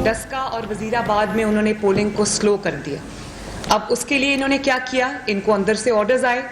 डस्का और वजीराबाद में उन्होंने पोलिंग को स्लो कर दिया। अब उसके लिए इन्होंने क्या किया, इनको अंदर से ऑर्डर्स आए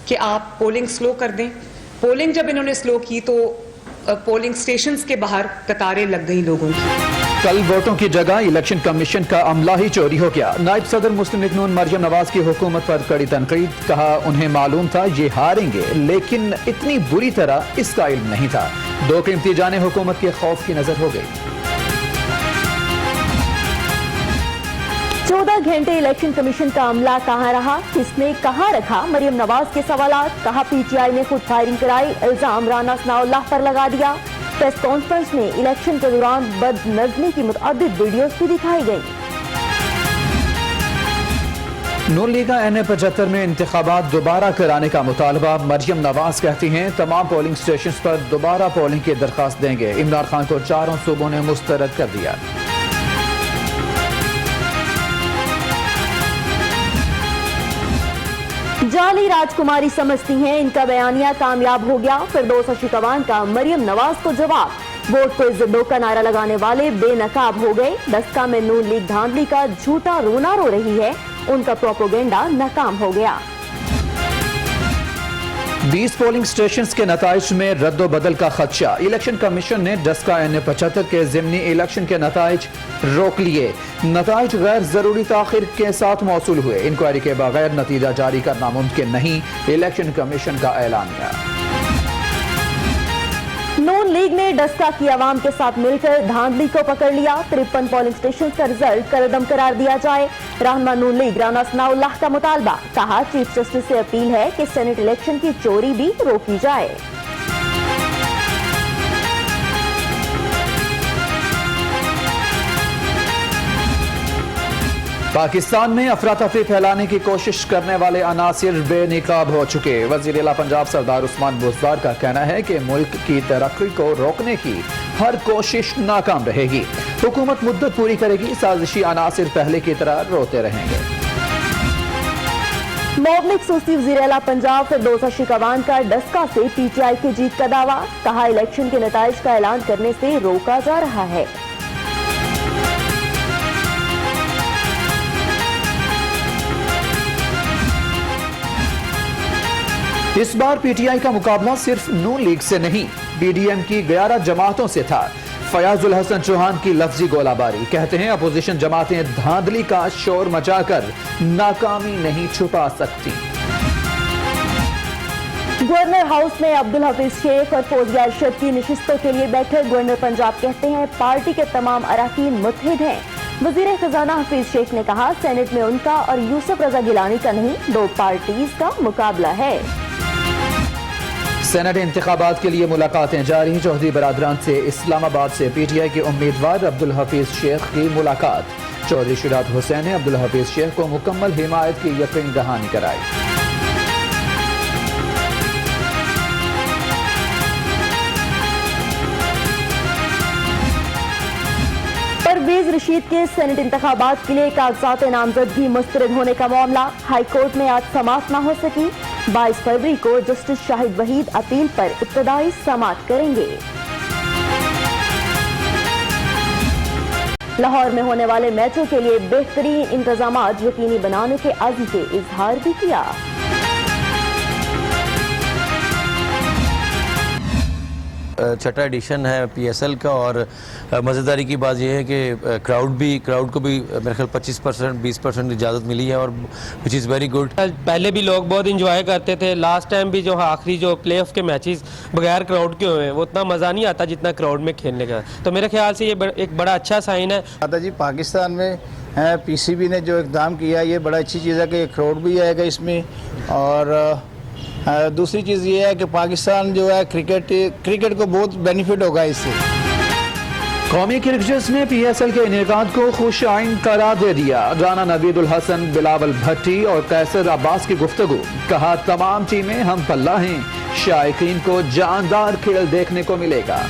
कि आप पोलिंग स्लो कर दें। पोलिंग जब इन्होंने स्लो की तो पोलिंग स्टेशंस के बाहर कतारें लग गई लोगों की। कल वोटों की जगह इलेक्शन कमीशन का अमला ही चोरी हो गया। नायब सदर मुस्लिम लीग नून मरियम नवाज की हुकूमत पर कड़ी तनकीद। कहा उन्हें मालूम था ये हारेंगे, लेकिन इतनी बुरी तरह इसका इल्म नहीं था। 2 कीमती जानें हुकूमत के खौफ की नजर हो गई। 14 घंटे इलेक्शन कमीशन का अमला कहां रहा, किसने कहां रखा मरियम नवाज के सवालात। कहा पीटीआई ने खुद फायरिंग कराई, इल्जाम राना सनाउल्लाह पर लगा दिया। प्रेस कॉन्फ्रेंस में इलेक्शन के दौरान बदनज़मी की मुतअद्दिद वीडियोस भी दिखाई गई। नून लीग का NA-75 में इंतखाबात दोबारा कराने का मुतालबा। मरियम नवाज कहती हैं तमाम पोलिंग स्टेशन पर दोबारा पोलिंग की दरखास्त देंगे। इमरान खान को 4 सूबों ने मुस्तरद कर दिया। जाली राजकुमारी समझती हैं इनका बयानिया कामयाब हो गया। फिरदौस शिकवान का मरियम नवाज को जवाब। वोट को इज्जत दो का नारा लगाने वाले बेनकाब हो गए। डस्का में नून लीग धांधली का झूठा रोना रो रही है, उनका प्रोपोगेंडा नाकाम हो गया। 20 पोलिंग स्टेशंस के नताइज में रद्दो बदल का खदशा। इलेक्शन कमीशन ने डस्का NA-75 के ज़िमनी इलेक्शन के नताइज रोक लिए। नताइज गैर जरूरी ताखिर के साथ मौसूल हुए। इंक्वायरी के बगैर नतीजा जारी करना मुमकिन नहीं, इलेक्शन कमीशन का ऐलान किया। नून लीग ने डस्का की आवाम के साथ मिलकर धांधली को पकड़ लिया। 53 पोलिंग स्टेशन का रिजल्ट कलअदम करार दिया जाए। रहनुमा नून लीग राना सनाउल्लाह का मुतालबा। कहा चीफ जस्टिस से अपील है कि सेनेट इलेक्शन की चोरी भी रोकी जाए। पाकिस्तान में अफरा तफरी फैलाने की कोशिश करने वाले अनासिर बेनिकाब हो चुके। वज़ीर आला पंजाब सरदार उस्मान बुज़दार का कहना है कि मुल्क की तरक्की को रोकने की हर कोशिश नाकाम रहेगी। हुकूमत मुद्दत पूरी करेगी, साजिशी अनासिर पहले की तरह रोते रहेंगे। मौब खसूसी वज़ीर आला पंजाब फिरदौस शिकवान का डस्का से पीटीआई की जीत का दावा। कहा इलेक्शन के नताइज का ऐलान करने से रोका जा रहा है। इस बार पीटीआई का मुकाबला सिर्फ नून लीग से नहीं, PDM की 11 जमातों से था। फयाजुल हसन चौहान की लफ्जी गोलाबारी। कहते हैं अपोजिशन जमातें धांधली का शोर मचाकर नाकामी नहीं छुपा सकती। गवर्नर हाउस में अब्दुल हफीज शेख और फौजिया अरशद की नशिस्तों के लिए बैठक। गवर्नर पंजाब कहते हैं पार्टी के तमाम अराकीन मुत्तहिद हैं। वजीर खजाना हफीज शेख ने कहा सेनेट में उनका और यूसुफ रजा गिलानी का नहीं, 2 पार्टीज का मुकाबला है। सेनेट इंतखाबात के लिए मुलाकातें जारी। चौधरी बरादरान से इस्लामाबाद से पीटीआई के उम्मीदवार अब्दुल हफीज शेख की मुलाकात। चौधरी शिरात हुसैन ने अब्दुल हफीज शेख को मुकम्मल हिमायत की यकीन दहानी कराई। परवेज रशीद के सेनेट इंतखाबात के लिए कागजात नामजदगी मुस्तरद होने का मामला। हाईकोर्ट में आज समाअत न हो सकी। 22 फरवरी को जस्टिस शाहिद वहीद अपील पर इब्तदाई समाअत करेंगे। लाहौर में होने वाले मैचों के लिए बेहतरीन इंतजामात यकीनी बनाने के अज़्म के इजहार भी किया। छठा एडिशन है PSL का और मज़ेदारी की बात यह है कि क्राउड को भी मेरे ख्याल 25% 20% इजाज़त मिली है और विच इज़ वेरी गुड। पहले भी लोग बहुत इंजॉय करते थे। लास्ट टाइम भी जो आखिरी जो प्ले ऑफ के मैचेस बगैर क्राउड के हुए वो उतना मज़ा नहीं आता जितना क्राउड में खेलने का। तो मेरे ख्याल से ये एक बड़ा अच्छा साइन है। दादा जी पाकिस्तान में PCB ने जो इक़दाम किया ये बड़ा अच्छी चीज़ है कि क्राउड भी आएगा इसमें। और दूसरी चीज़ ये है कि पाकिस्तान जो है क्रिकेट को बहुत बेनिफिट होगा इससे। कौमी क्रिकेटर्स ने PSL के इनेकाद को खुश आइन करार दे दिया। राना नवीदुल हसन, बिलावल भट्टी और कैसर अब्बास की गुफ्तगू। कहा तमाम टीमें हम पल्ला हैं, शायकीन को जानदार खेल देखने को मिलेगा।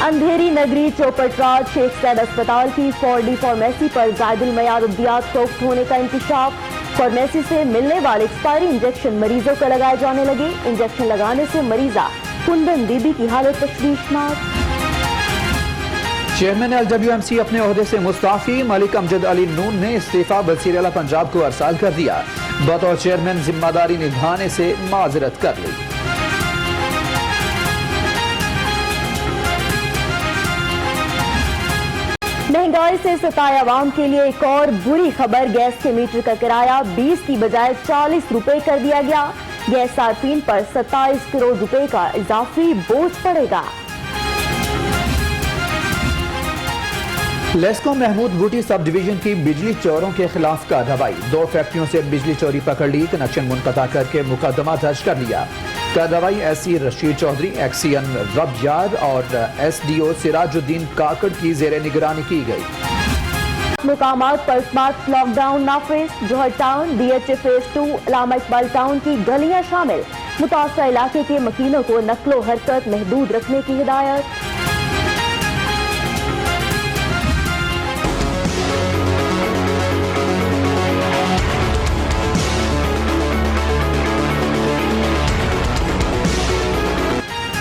अंधेरी नगरी चौपटराज शेख सैद अस्पताल की 4D फार्मेसी पर जायदुल मयाद अद्वियात फरोख्त होने का इंकशाफ। फार्मेसी से मिलने वाले एक्सपायरी इंजेक्शन मरीजों को लगाए जाने लगे। इंजेक्शन लगाने से मरीजा कुंदन बीबी की हालत तशवीशनाक। चेयरमैन LWMC अपने ओहदे से मुस्ताफी, मलिक अमजद अली नून ने इस्तीफा वज़ीर आला पंजाब को अरसाल कर दिया। बतौर चेयरमैन जिम्मेदारी निभाने से माजरत कर ली। महंगाई से सताए आवाम के लिए एक और बुरी खबर, गैस के मीटर का किराया 20 की बजाय 40 रुपए कर दिया गया। गैस सार्फिन पर 27 करोड़ रुपए का इजाफी बोझ पड़ेगा। लेस्को महमूद बूटी सब डिवीजन की बिजली चोरों के खिलाफ कार्रवाई। 2 फैक्ट्रियों से बिजली चोरी पकड़ ली, कनेक्शन मुनक़ता करके मुकदमा दर्ज कर लिया। कार्रवाई SC रशीद चौधरी, XCN रबयार और SDO सिराजुद्दीन काकड़ की जेर निगरानी की गई। मुकामात पर स्मार्ट लॉकडाउन नाफिज। जोहर टाउन, DHA फेज 2, अल्लामा इकबाल टाउन की गलियां शामिल। मुतासरा इलाके के मकीनों को नक्लो हरकत महदूद रखने की हिदायत।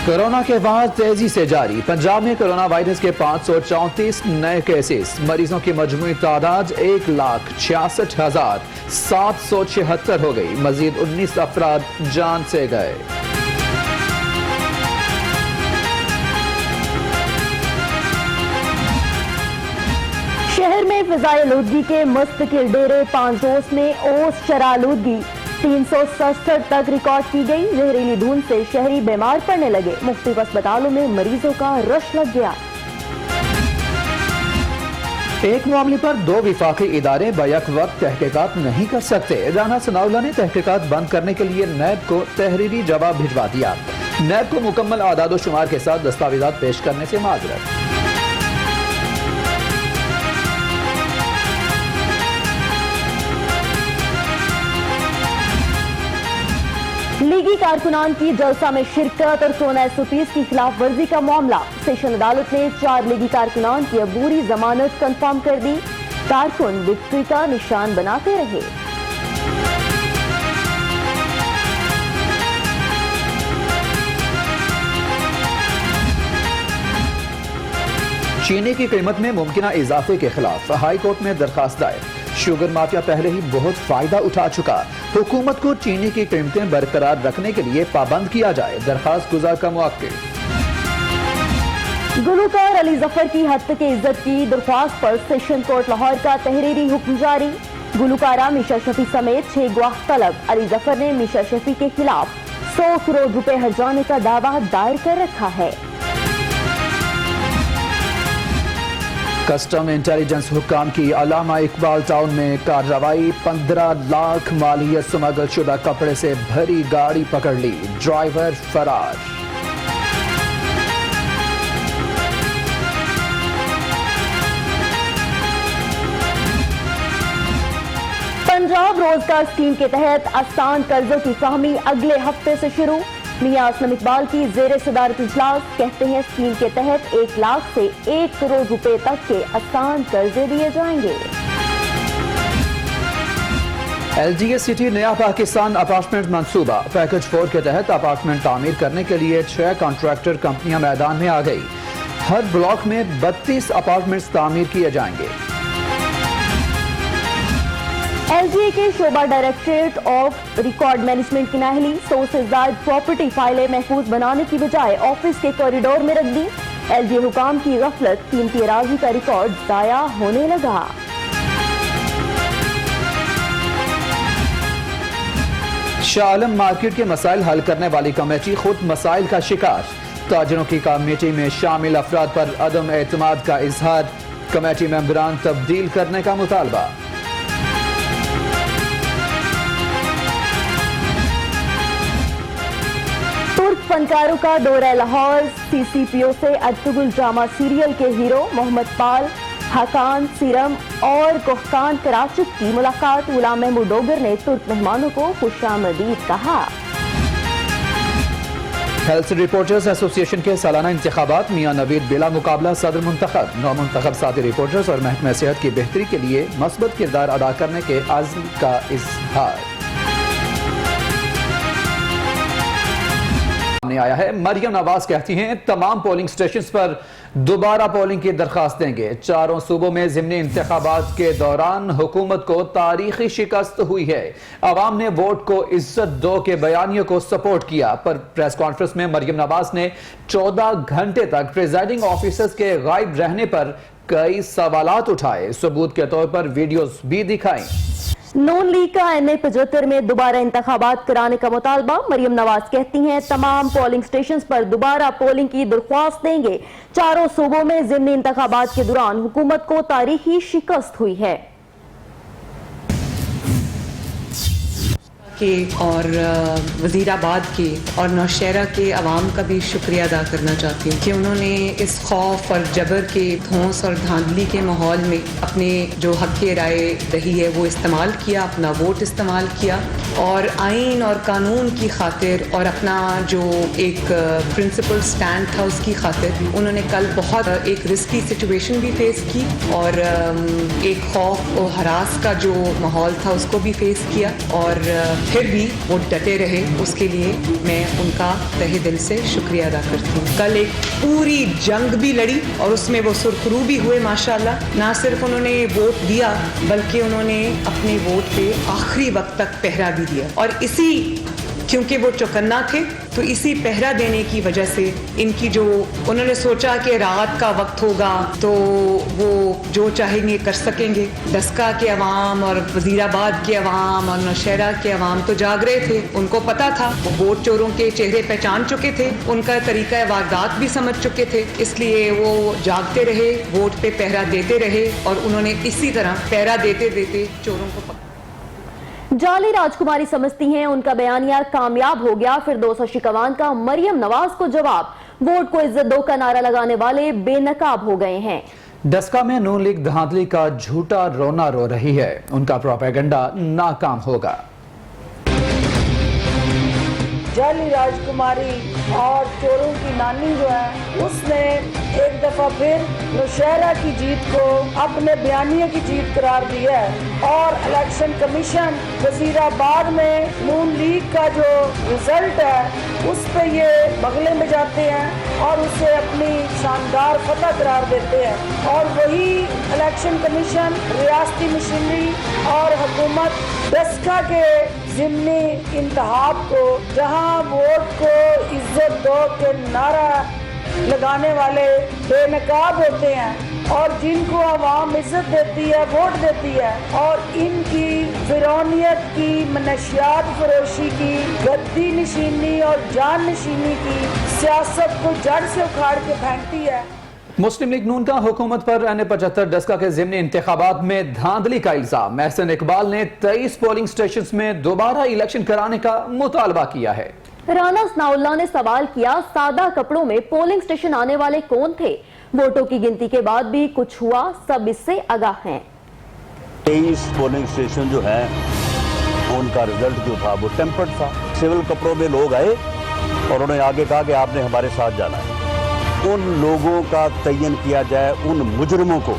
कोरोना के बाद तेजी से जारी। पंजाब में कोरोना वायरस के 534 नए केसेस। मरीजों की मजमूई तादाद 1,66,776 हो गई। मजीद 19 अफराद जान से गए। शहर में फिजाई आलूदगी के मुस्तकिल डेरे। 5 रोज में ओस शरालूदगी 367 तक रिकॉर्ड की गई। जहरीली धुंध से शहरी बीमार पड़ने लगे। मुख्तलिफ अस्पतालों में मरीजों का रश लग गया। एक मामले पर 2 विफाकी इदारे बैक वक्त तहकीकात नहीं कर सकते। राना सनाउल्लाह ने तहकीकात बंद करने के लिए नैब को तहरीरी जवाब भिजवा दिया। नैब को मुकम्मल आदाद शुमार के साथ दस्तावेजात पेश करने से माजरत। लीगी कारकुनान की जलसा में शिरकत और सोना SOPs की खिलाफ वर्जी का मामला। सेशन अदालत ने 4 लीगी कारकुनान की अबूरी जमानत कंफर्म कर दी। कारकुन विक्ट्री का निशान बनाते रहे। चीनी की कीमत में मुमकिन इजाफे के खिलाफ हाई कोर्ट में दरखास्त दायर। शुगर माफिया पहले ही बहुत फायदा उठा चुका। हुकूमत को चीनी की कीमतें बरकरार रखने के लिए पाबंद किया जाए। दरखास्त गुजार का मौके। गुलूकार अली जफर की हद तक इज्जत की दरख्वास्त पर सेशन कोर्ट लाहौर का तहरीरी हुक्म जारी। गुलूकारा मीशा शफी समेत 6 गवाह तलब। अली जफर ने मीशा शफी के खिलाफ 100 करोड़ रुपए हर्जाने का दावा दायर कर रखा है। कस्टम इंटेलिजेंस हुक्काम की अल्लामा इकबाल टाउन में कार्रवाई। 15 लाख मालियत स्मगल शुदा कपड़े से भरी गाड़ी पकड़ ली। ड्राइवर फरार। पंजाब रोजगार स्कीम के तहत आसान कर्जों की फहमी अगले हफ्ते से शुरू। मियां असलम इकबाल की जेर सदारत इजलास। कहते हैं स्कीम के तहत 1 लाख से 1 करोड़ रुपए तक के आसान कर्जे दिए जाएंगे। LGA सिटी नया पाकिस्तान अपार्टमेंट मंसूबा। पैकेज 4 के तहत अपार्टमेंट तामीर करने के लिए 6 कॉन्ट्रैक्टर कंपनियां मैदान में आ गई। हर ब्लॉक में 32 अपार्टमेंट्स तामीर किए जाएंगे। LGA के शोबा डायरेक्टरेट ऑफ रिकॉर्ड मैनेजमेंट की नाहली। 100 से ज्यादा प्रॉपर्टी फाइलें महफूज बनाने की बजाय ऑफिस के कॉरिडोर में रख दी। LGA हुकाम की गफलत, कीमती अराजी का रिकॉर्ड जाया होने लगा। शाह आलम मार्केट के मसाइल हल करने वाली कमेटी खुद मसाइल का शिकार। ताजरों की कमेटी में शामिल अफराद पर अदम एतमाद का इजहार। कमेटी मेंबरान तब्दील करने का मुतालबा। तुर्क फनकारों का दौरा लाहौर। CCPO से अर्तुगरुल ड्रामा सीरियल के हीरो मोहम्मद पाल, हाकान सीरम और कोहकान कराचिक की मुलाकात। गुलाम महमूद डोगर ने तुर्क मेहमानों को खुशामदीद कहा। हेल्थ रिपोर्टर्स एसोसिएशन के सालाना इंतखाबात। मियां नवीद बिला मुकाबला सदर मुंतखब। नौ मुंतखब साथी रिपोर्टर्स और महकमा सेहत की बेहतरी के लिए मस्बत किरदार अदा करने के आज़म का इजहार। सामने आया है। मरियम नवाज कहती हैं तमाम पोलिंग स्टेशन पर दोबारा पोलिंग की दरखास्त देंगे। चारों सूबों में ज़िमनी इंतखाबात के दौरान हुकूमत को तारीखी शिकस्त हुई है। अवाम ने वोट को इज्जत दो के बयानियों को सपोर्ट किया, पर प्रेस कॉन्फ्रेंस में मरियम नवाज ने 14 घंटे तक प्रिजाइडिंग ऑफिसर्स के गायब रहने पर कई सवालात उठाए, सबूत के तौर पर वीडियोस भी दिखाई। नून लीग का NA 75 में दोबारा इंतखाबात कराने का मुतालबा। मरियम नवाज कहती हैं तमाम पोलिंग स्टेशन पर दोबारा पोलिंग की दरख्वास्त देंगे। चारों सूबों में ज़िमनी इंतखाबात के दौरान हुकूमत को तारीखी शिकस्त हुई है। के और वज़ीराबाद के और नौशहरा के अवाम का भी शुक्रिया अदा करना चाहती हूँ कि उन्होंने इस खौफ और जबर के धौंस और धांधली के माहौल में अपने जो हक की राय रही है वो इस्तेमाल किया, अपना वोट इस्तेमाल किया और आइन और कानून की खातिर और अपना जो एक प्रिंसिपल स्टैंड था उसकी खातिर उन्होंने कल बहुत एक रिस्की सिचुएशन भी फेस की और एक खौफ और हरास का जो माहौल था उसको भी फेस किया और फिर भी वो डटे रहे। उसके लिए मैं उनका तहे दिल से शुक्रिया अदा करती हूँ। कल एक पूरी जंग भी लड़ी और उसमें वो सुरखरू भी हुए माशाल्लाह। ना सिर्फ उन्होंने वोट दिया बल्कि उन्होंने अपने वोट पे आखिरी वक्त तक पहरा भी दिया और इसी क्योंकि वो चौकन्ना थे तो इसी पहरा देने की वजह से इनकी जो उन्होंने सोचा कि रात का वक्त होगा तो वो जो चाहेंगे कर सकेंगे। डस्का के अवाम और वज़ीराबाद के अवाम और नौशहरा के अवाम तो जाग रहे थे, उनको पता था, वो वोट चोरों के चेहरे पहचान चुके थे, उनका तरीका वारदात भी समझ चुके थे, इसलिए वो जागते रहे, वोट पे पहरा देते रहे और उन्होंने इसी तरह पहरा देते देते चोरों को पकड़ा। जाली राजकुमारी समझती हैं उनका बयानिया कामयाब हो गया। फिरदौस शिकवान का मरियम नवाज को जवाब। वोट को इज्जत दो का नारा लगाने वाले बेनकाब हो गए हैं। डस्का में नून लीग धांधली का झूठा रोना रो रही है, उनका प्रोपेगेंडा नाकाम होगा। जाली राजकुमारी और चोरों की नानी जो है उसने एक दफा फिर नौशहरा की जीत को अपने बयानिए की जीत करार दिया है और इलेक्शन कमीशन वजीराबाद में नून लीग का जो रिजल्ट है उस पे ये बगले में जाते हैं और उसे अपनी शानदार फतह करार देते हैं और वही इलेक्शन कमीशन रियासती मशीनरी और हुकूमत डस्का के ज़िमनी इंतखाब को जहां वोट को इज्जत दो के नारा लगाने वाले बेनकाब होते हैं और जिनको आवाम इज्जत देती है, वोट देती है और इनकी फिरौनियत की, मनशियात फरोशी की, गद्दी नशीनी और जान नशीनी की सियासत को जड़ से उखाड़ के फेंकती है। मुस्लिम लीग नून का हुकूमत पर NA 75 डस्का के ज़िमनी इंतखाबात में धांधली का इल्जाम। महसन इकबाल ने 23 पोलिंग स्टेशन में दोबारा इलेक्शन कराने का मुतालबा किया है। राना सनाउल्लाह ने सवाल किया, सादा कपड़ों में पोलिंग स्टेशन आने वाले कौन थे? वोटों की गिनती के बाद भी कुछ हुआ, सब इससे आगाह हैं। 23 पोलिंग स्टेशन जो है उनका रिजल्ट जो था वो टेम्पर्ड था। सिविल कपड़ों में लोग आए और उन्होंने आगे कहा कि आपने हमारे साथ जाना है। उन लोगों का तयन किया जाए, उन मुजरिमों को